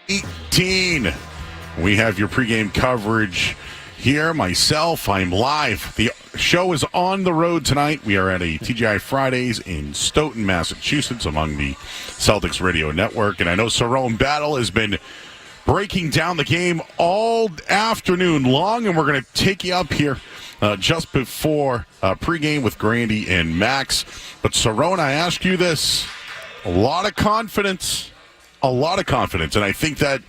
18. We have your pregame coverage here. Myself, I'm live. The show is on the road tonight. We are at a TGI Fridays in Stoughton, Massachusetts, among the Celtics radio network. And I know Cerrone Battle has been breaking down the game all afternoon long, and we're going to take you up here just before pregame with Grandy and Max. But Cerrone, I ask you this. A lot of confidence. And I think that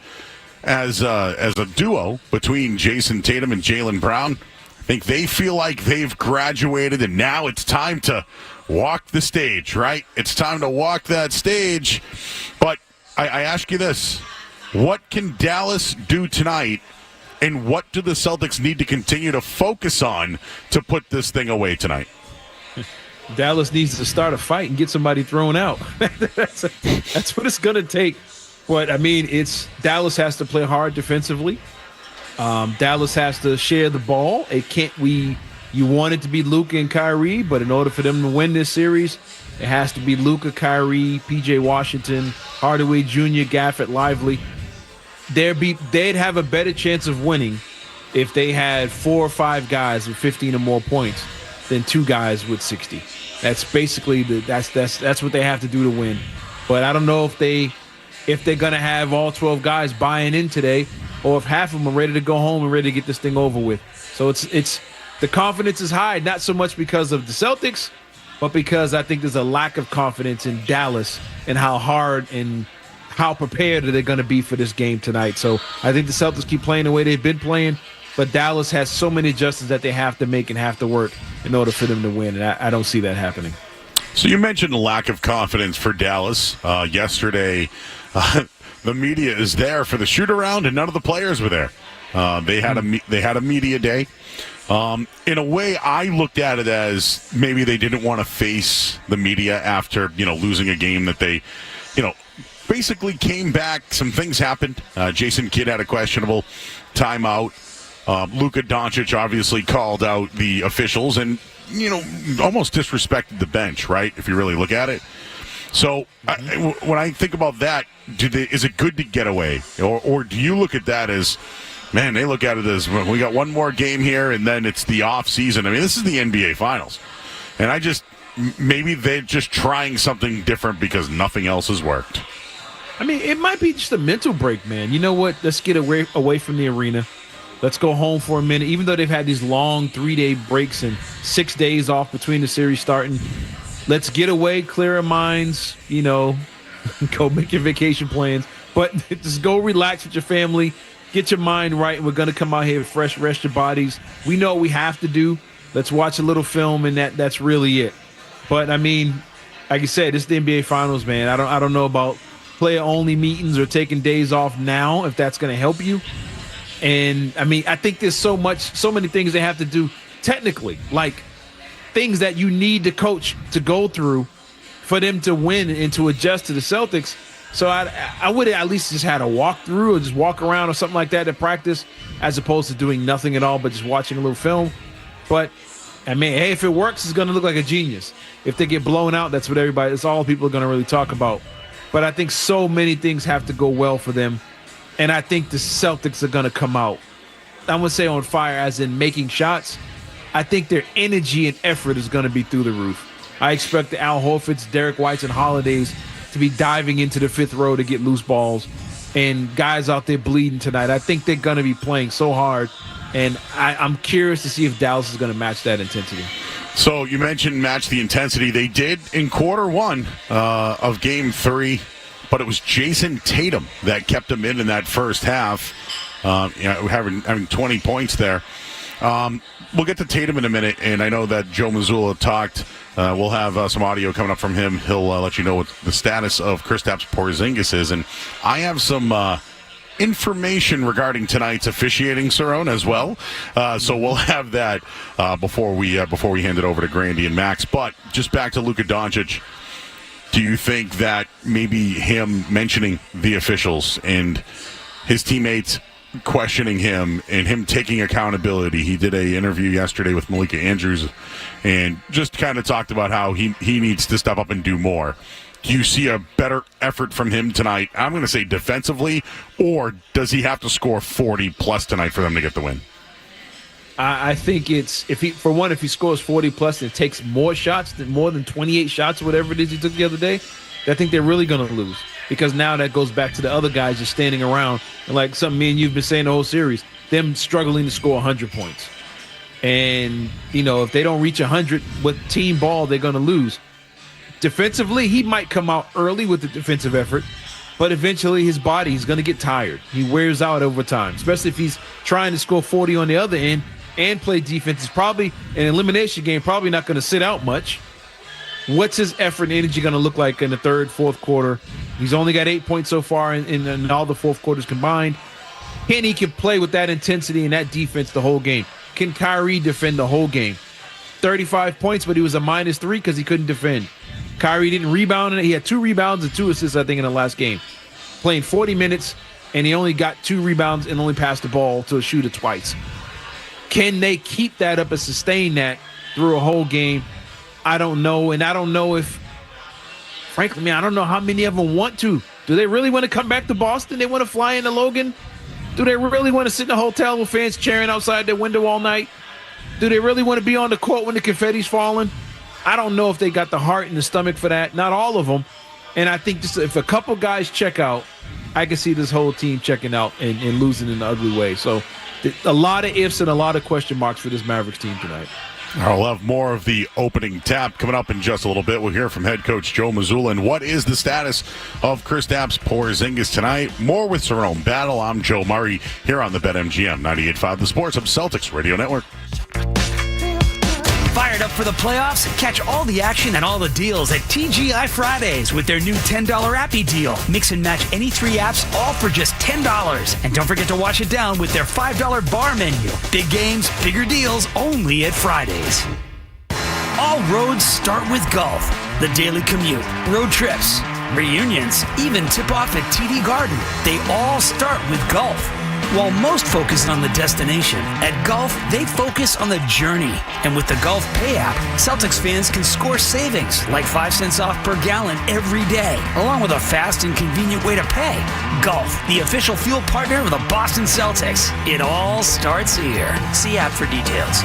as a duo between Jason Tatum and Jaylen Brown, I think they feel like they've graduated, and now it's time to walk the stage, right? It's time to walk that stage. But I ask you this. What can Dallas do tonight, and what do the Celtics need to continue to focus on to put this thing away tonight? Dallas needs to start a fight and get somebody thrown out. That's what it's going to take. But, I mean, Dallas has to play hard defensively. Dallas has to share the ball. You want it to be Luka and Kyrie, but in order for them to win this series, it has to be Luka, Kyrie, P.J. Washington, Hardaway Jr., Gafford, Lively. They'd have a better chance of winning if they had 4 or 5 guys with 15 or more points than 2 guys with 60. That's basically that's what they have to do to win. But I don't know if they're gonna have all 12 guys buying in today, or if half of them are ready to go home and ready to get this thing over with. So it's the confidence is high, not so much because of the Celtics, but because I think there's a lack of confidence in Dallas and how hard and how prepared they're going to be for this game tonight. So I think the Celtics keep playing the way they've been playing, but Dallas has so many adjustments that they have to make and have to work in order for them to win, and I don't see that happening. So you mentioned the lack of confidence for Dallas. Yesterday, the media is there for the shoot-around, and none of the players were there. They had a media day. In a way, I looked at it as maybe they didn't want to face the media after losing a game that they basically came back. Some things happened. Jason Kidd had a questionable timeout. Luka Doncic obviously called out the officials and, almost disrespected the bench, right, if you really look at it. So when I think about that, is it good to get away? Or do you look at that as, man, they look at it as, well, we got one more game here and then it's the off season. I mean, this is the NBA Finals. And maybe they're just trying something different because nothing else has worked. I mean, it might be just a mental break, man. You know what? Let's get away from the arena. Let's go home for a minute. Even though they've had these long 3-day breaks and 6 days off between the series starting, let's get away, clear our minds, go make your vacation plans. But just go relax with your family, get your mind right, and we're going to come out here fresh, rest your bodies. We know what we have to do. Let's watch a little film, and that's really it. But, I mean, like you said, it's the NBA Finals, man. I don't know about player-only meetings or taking days off now, if that's going to help you. And, I mean, I think there's so many things they have to do technically, like things that you need the coach to go through for them to win and to adjust to the Celtics. So I would have at least just had a walkthrough or just walk around or something like that at practice, as opposed to doing nothing at all but just watching a little film. But, I mean, hey, if it works, it's going to look like a genius. If they get blown out, that's all people are going to really talk about. But I think so many things have to go well for them. And I think the Celtics are going to come out, I'm going to say on fire, as in making shots. I think their energy and effort is going to be through the roof. I expect the Al Horfords, Derek Whites, and Holidays to be diving into the fifth row to get loose balls. And guys out there bleeding tonight. I think they're going to be playing so hard. And I'm curious to see if Dallas is going to match that intensity. So you mentioned match the intensity. They did in quarter one of Game 3, but it was Jason Tatum that kept them in that first half, having 20 points there. We'll get to Tatum in a minute, and I know that Joe Mazzulla talked. We'll have some audio coming up from him. He'll let you know what the status of Kristaps Porzingis is. And I have some information regarding tonight's officiating, Cerrone, as well. So we'll have that before we hand it over to Grandy and Max. But just back to Luka Doncic, do you think that maybe him mentioning the officials and his teammates questioning him and him taking accountability? He did an interview yesterday with Malika Andrews and just kind of talked about how he needs to step up and do more. Do you see a better effort from him tonight? I'm going to say defensively, or does he have to score 40 plus tonight for them to get the win? I think it's if he scores 40 plus and takes more shots, more than 28 shots, whatever it is he took the other day, I think they're really going to lose, because now that goes back to the other guys just standing around and like something me and you've been saying the whole series, them struggling to score 100 points. And if they don't reach 100 with team ball, they're going to lose. Defensively, he might come out early with the defensive effort, but eventually his body's going to get tired. He wears out over time, especially if he's trying to score 40 on the other end and play defense. It's probably an elimination game, probably not going to sit out much. What's his effort and energy going to look like in the third, fourth quarter? He's only got 8 points so far in all the fourth quarters combined. Kenny can play with that intensity and that defense the whole game. Can Kyrie defend the whole game? 35 points, but he was a -3 because he couldn't defend. Kyrie didn't rebound, and he had 2 rebounds and 2 assists, I think, in the last game. Playing 40 minutes, and he only got 2 rebounds and only passed the ball to a shooter twice. Can they keep that up and sustain that through a whole game? I don't know, and I don't know if, frankly, man, I don't know how many of them want to. Do they really want to come back to Boston? They want to fly into Logan? Do they really want to sit in a hotel with fans cheering outside their window all night? Do they really want to be on the court when the confetti's falling? I don't know if they got the heart and the stomach for that. Not all of them. And I think just if a couple guys check out, I can see this whole team checking out and losing in an ugly way. So a lot of ifs and a lot of question marks for this Mavericks team tonight. I'll have more of the opening tap coming up in just a little bit. We'll hear from head coach Joe Mazzulla. And what is the status of Kristaps Porzingis tonight? More with Cerrone Battle. I'm Joe Murray here on the BetMGM 98.5, the Sports Hub Celtics Radio Network. Fired up for the playoffs? Catch all the action and all the deals at TGI Fridays with their new $10 appy deal. Mix and match any 3 apps, all for just $10. And don't forget to wash it down with their $5 bar menu. Big games, bigger deals, only at Fridays. All roads start with golf. The daily commute, road trips, reunions, even tip-off at TD Garden. They all start with golf. While most focus on the destination, at Golf, they focus on the journey. And with the Golf Pay app, Celtics fans can score savings like 5 cents off per gallon every day, along with a fast and convenient way to pay. Golf, the official fuel partner of the Boston Celtics. It all starts here. See app for details.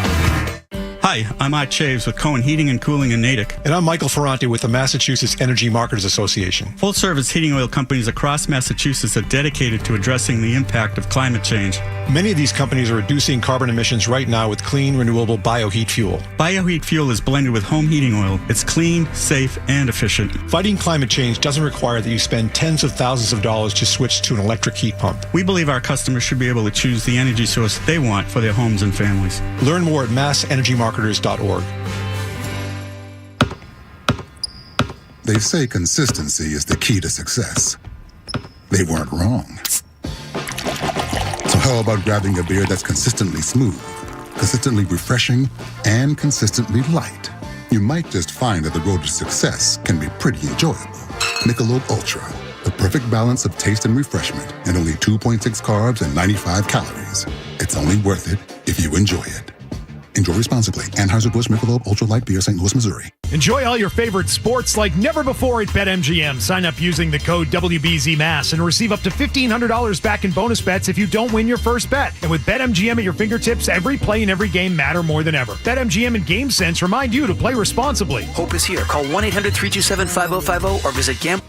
Hi, I'm Art Chaves with Cohen Heating and Cooling in Natick. And I'm Michael Ferranti with the Massachusetts Energy Marketers Association. Full-service heating oil companies across Massachusetts are dedicated to addressing the impact of climate change. Many of these companies are reducing carbon emissions right now with clean, renewable bioheat fuel. Bioheat fuel is blended with home heating oil. It's clean, safe, and efficient. Fighting climate change doesn't require that you spend tens of thousands of dollars to switch to an electric heat pump. We believe our customers should be able to choose the energy source they want for their homes and families. Learn more at massenergymarketers.org. They say consistency is the key to success. They weren't wrong. So how about grabbing a beer that's consistently smooth, consistently refreshing, and consistently light? You might just find that the road to success can be pretty enjoyable. Michelob Ultra, the perfect balance of taste and refreshment, and only 2.6 carbs and 95 calories. It's only worth it if you enjoy it. Enjoy responsibly. Anheuser-Busch Michelob Ultra Light Beer, St. Louis, Missouri. Enjoy all your favorite sports like never before at BetMGM. Sign up using the code WBZMass and receive up to $1,500 back in bonus bets if you don't win your first bet. And with BetMGM at your fingertips, every play and every game matter more than ever. BetMGM and GameSense remind you to play responsibly. Hope is here. Call 1-800-327-5050 or visit Gamble.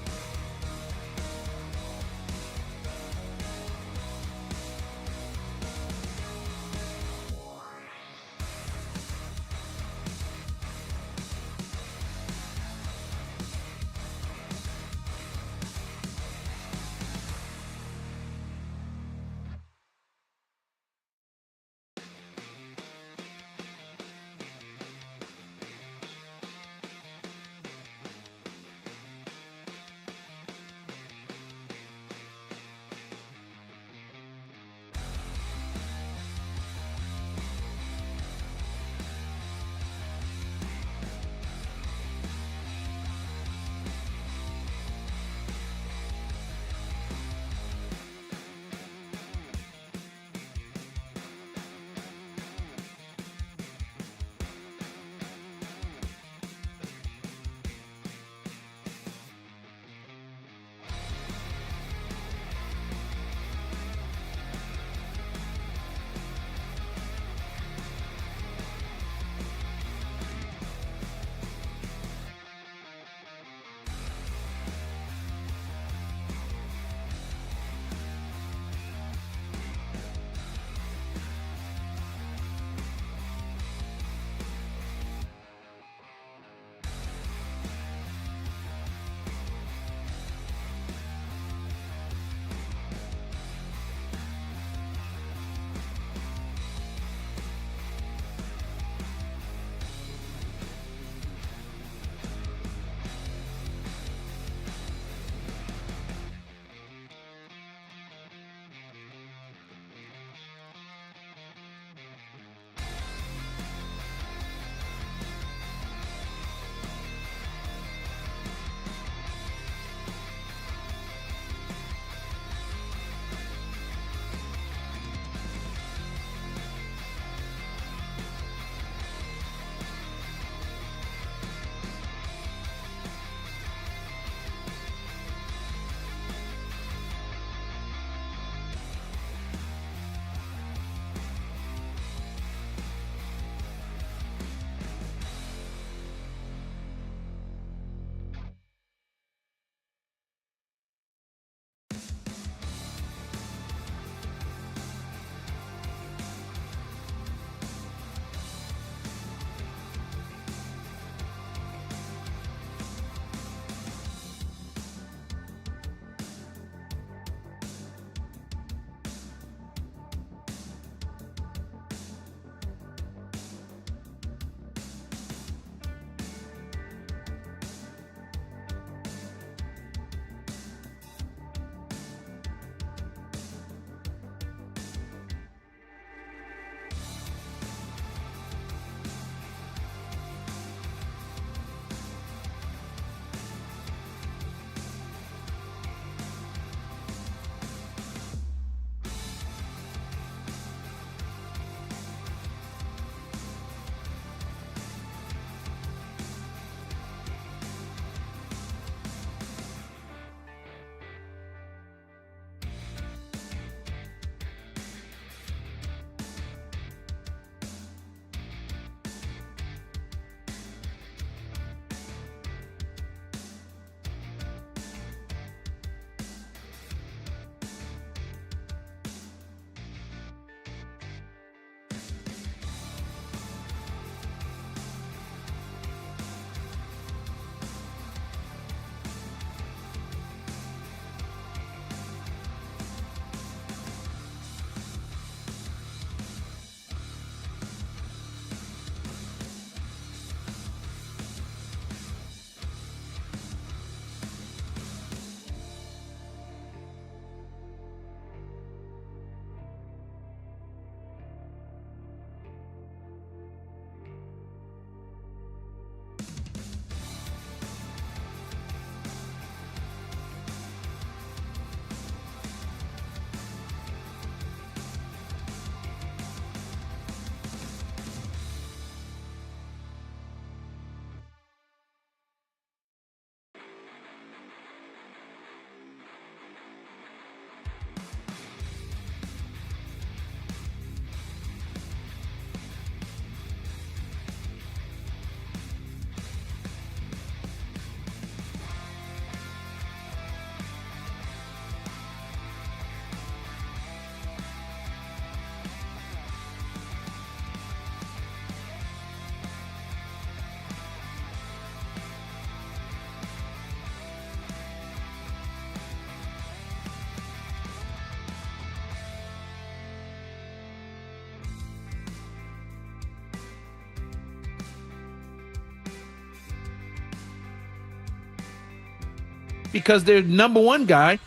because their number one guy,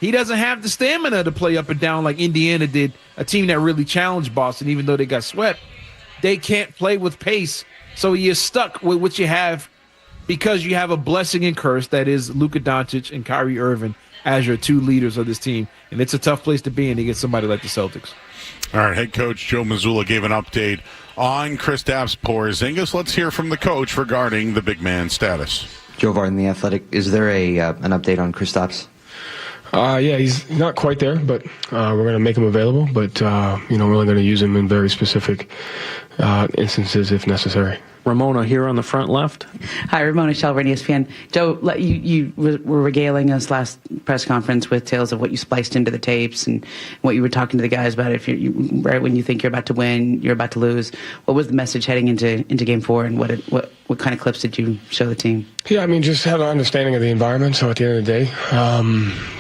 he doesn't have the stamina to play up and down like Indiana did, a team that really challenged Boston, even though they got swept. They can't play with pace, so you're stuck with what you have because you have a blessing and curse that is Luka Doncic and Kyrie Irving as your two leaders of this team, and it's a tough place to be in against somebody like the Celtics. All right, head coach Joe Mazzulla gave an update on Kristaps Porzingis. Let's hear from the coach regarding the big man status. Joe Varden, The Athletic. Is there an update on Kristaps? Yeah, he's not quite there, but we're going to make him available. But, we're only going to use him in very specific instances if necessary. Ramona here on the front left. Hi, Ramona Shelburne, ESPN. Joe, you were regaling us last press conference with tales of what you spliced into the tapes and what you were talking to the guys about. If right when you think you're about to win, you're about to lose. What was the message heading into Game 4, and what kind of clips did you show the team? Yeah, just have an understanding of the environment. So at the end of the day,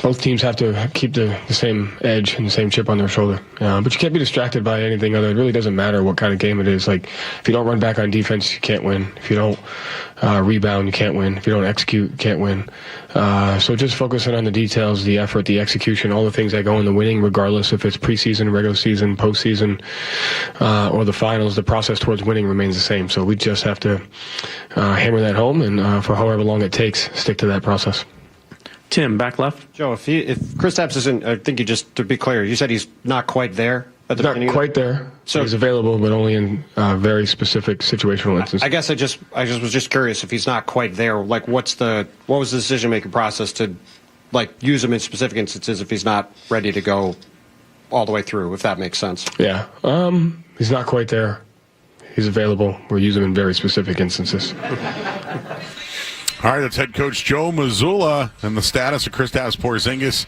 both teams have to keep the same edge and the same chip on their shoulder. But you can't be distracted by anything other. It really doesn't matter what kind of game it is. Like, if you don't run back on defense, you can't win. If you don't rebound, you can't win. If you don't execute, you can't win. So just focusing on the details, the effort, the execution, all the things that go into winning, regardless if it's preseason, regular season, postseason, or the finals, the process towards winning remains the same. So we just have to hammer that home, and for however long it takes, stick to that process. Tim, back left. Joe, if Kristaps isn't, I think to be clear, you said he's not quite there at the beginning. Not quite there. So he's available, but only in very specific situational instances. I guess I just was just curious if he's not quite there. Like, what was the decision making process to use him in specific instances if he's not ready to go all the way through? If that makes sense. Yeah. He's not quite there. He's available. We'll use him in very specific instances. All right, that's head coach Joe Mazzulla and the status of Kristaps Porzingis.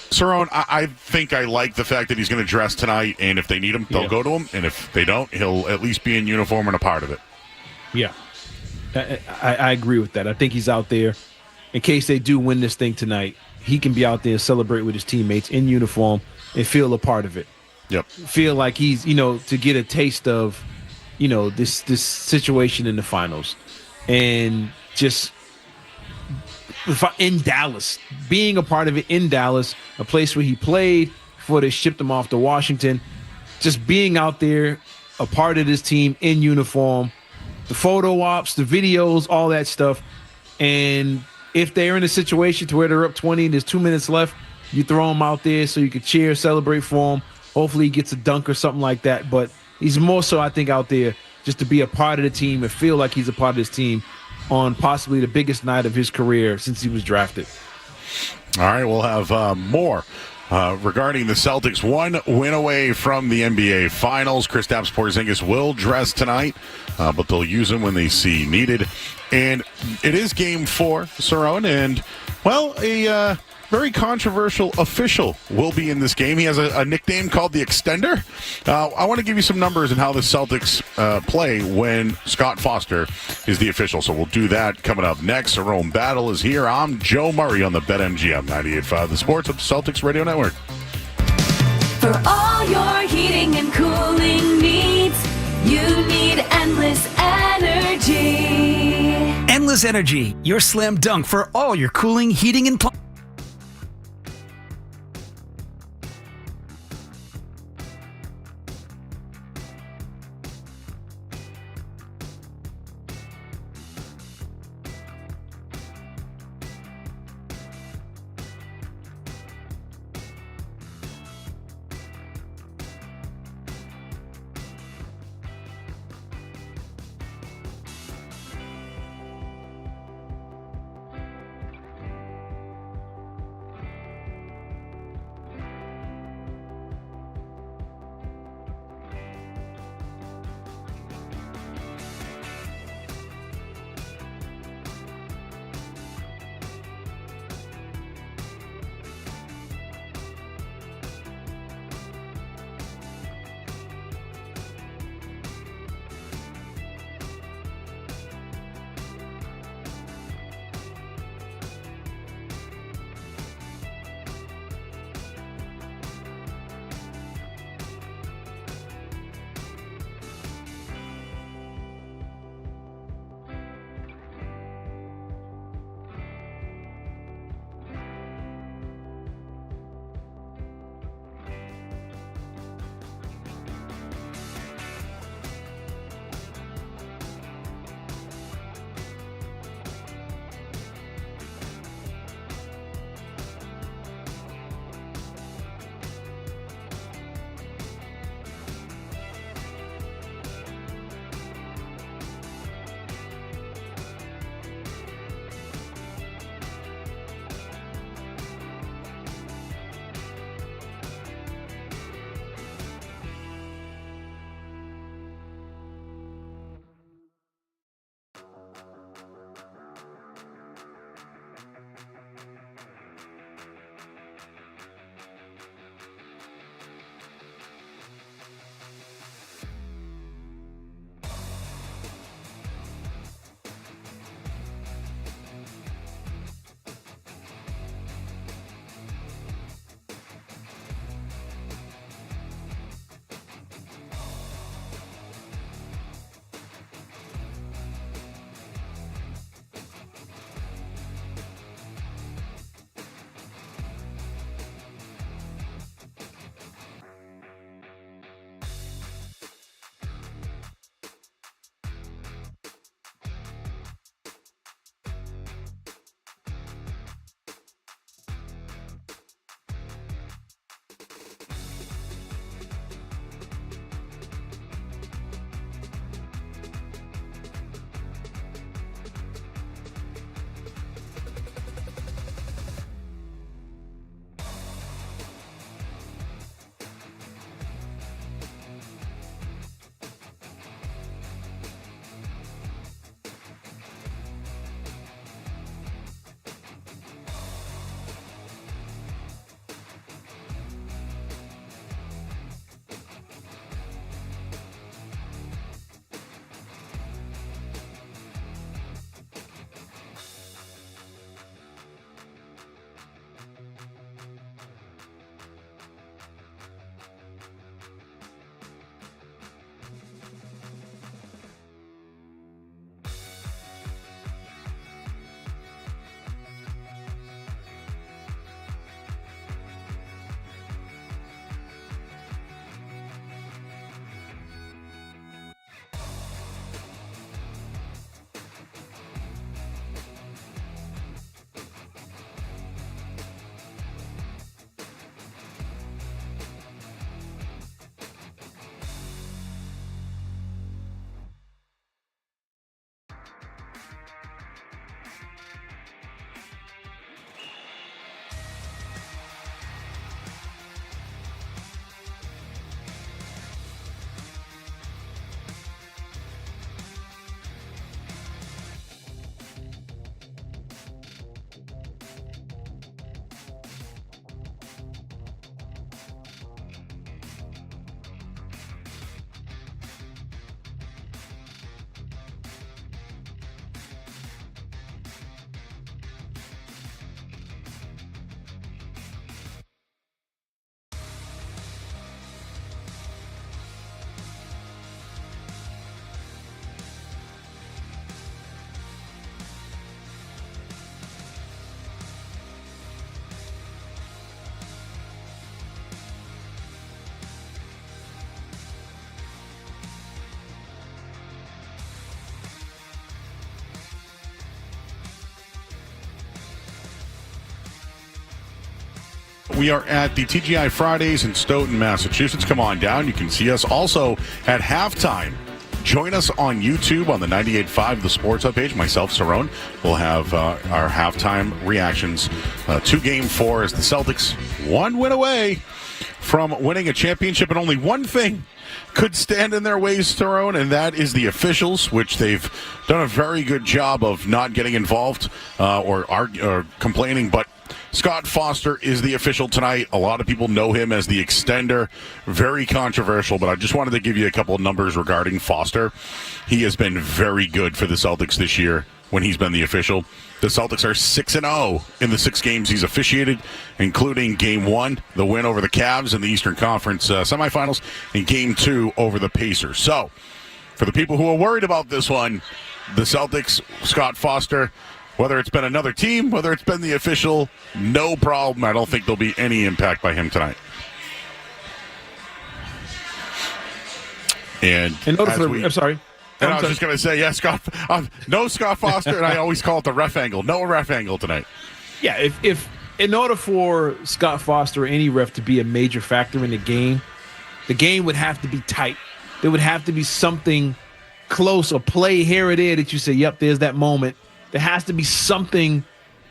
Cerrone, I think I like the fact that he's going to dress tonight, and if they need him, they'll go to him, and if they don't, he'll at least be in uniform and a part of it. Yeah, I agree with that. I think he's out there in case they do win this thing tonight. He can be out there and celebrate with his teammates in uniform and feel a part of it. Yep. Feel like he's, to get a taste of, this situation in the finals. And just in Dallas, being a part of it in Dallas, a place where he played before they shipped him off to Washington, just being out there, a part of this team in uniform, the photo ops, the videos, all that stuff. And if they're in a situation to where they're up 20 and there's 2 minutes left, you throw him out there so you can cheer, celebrate for him. Hopefully he gets a dunk or something like that. But he's more so, I think, out there just to be a part of the team and feel like he's a part of this team on possibly the biggest night of his career since he was drafted. All right, we'll have more regarding the Celtics. 1 win away from the NBA Finals. Kristaps Porzingis will dress tonight, but they'll use him when they see needed. And it is Game 4, Cerrone, and, well, a very controversial official will be in this game. He has a nickname called the Extender. I want to give you some numbers on how the Celtics play when Scott Foster is the official. So we'll do that coming up next. Cerrone Battle is here. I'm Joe Murray on the BetMGM 98.5, the Sports of Celtics Radio Network. For all your heating and cooling needs, you need Endless Energy. Endless Energy, your slam dunk for all your cooling, heating, and plumbing. we are at the TGI Fridays in Stoughton, Massachusetts. Come on down. You can see us also at halftime. Join us on YouTube on the 98.5 The Sports Hub page. Myself, Cerrone, will have our halftime reactions to Game 4 as the Celtics one win away from winning a championship, and only one thing could stand in their ways, Cerrone, and that is the officials, which they've done a very good job of not getting involved or complaining, but Scott Foster is the official tonight. A lot of people know him as the extender. Very controversial, but I just wanted to give you a couple of numbers regarding Foster. He has been very good for the Celtics this year when he's been the official. The Celtics are 6-0 in the 6 games he's officiated, including Game 1, the win over the Cavs in the Eastern Conference semifinals, and Game 2 over the Pacers. So, for the people who are worried about this one, the Celtics, Scott Foster, whether it's been another team, whether it's been the official, no problem. I don't think there'll be any impact by him tonight. And I'm sorry. And I was just going to say, no Scott Foster, and I always call it the ref angle. No ref angle tonight. Yeah, if in order for Scott Foster or any ref to be a major factor in the game would have to be tight. There would have to be something close, a play here or there that you say, yep, there's that moment. There has to be something,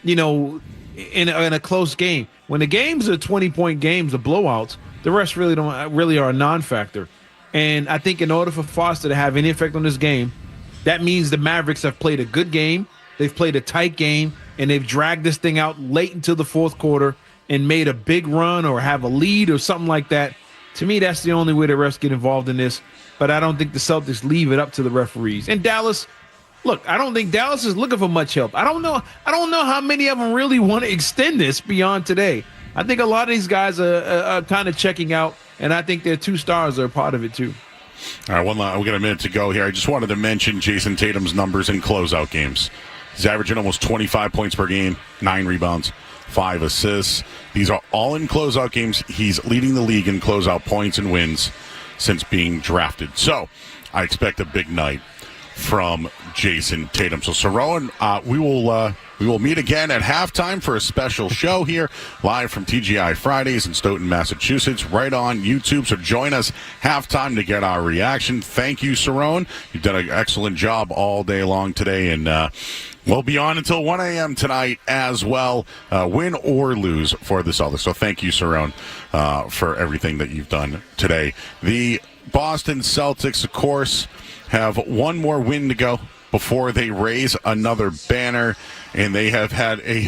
in a close game. When the games are 20-point games or blowouts, the rest really are a non-factor. And I think in order for Foster to have any effect on this game, that means the Mavericks have played a good game, they've played a tight game, and they've dragged this thing out late into the fourth quarter and made a big run or have a lead or something like that. To me, that's the only way the refs get involved in this. But I don't think the Celtics leave it up to the referees. And Dallas, look, I don't think Dallas is looking for much help. I don't know how many of them really want to extend this beyond today. I think a lot of these guys are kind of checking out, and I think their 2 stars are a part of it too. All right, we got a minute to go here. I just wanted to mention Jason Tatum's numbers in closeout games. He's averaging almost 25 points per game, 9 rebounds, 5 assists. These are all in closeout games. He's leading the league in closeout points and wins since being drafted. So I expect a big night from Jason Tatum. So, Cerrone, we will meet again at halftime for a special show here, live from TGI Fridays in Stoughton, Massachusetts, right on YouTube. So join us halftime to get our reaction. Thank you, Cerrone. You've done an excellent job all day long today, and we'll be on until 1 a.m. tonight as well, win or lose for the Celtics. So thank you, Cerrone, for everything that you've done today. The Boston Celtics, of course, have one more win to go before they raise another banner, and they have had a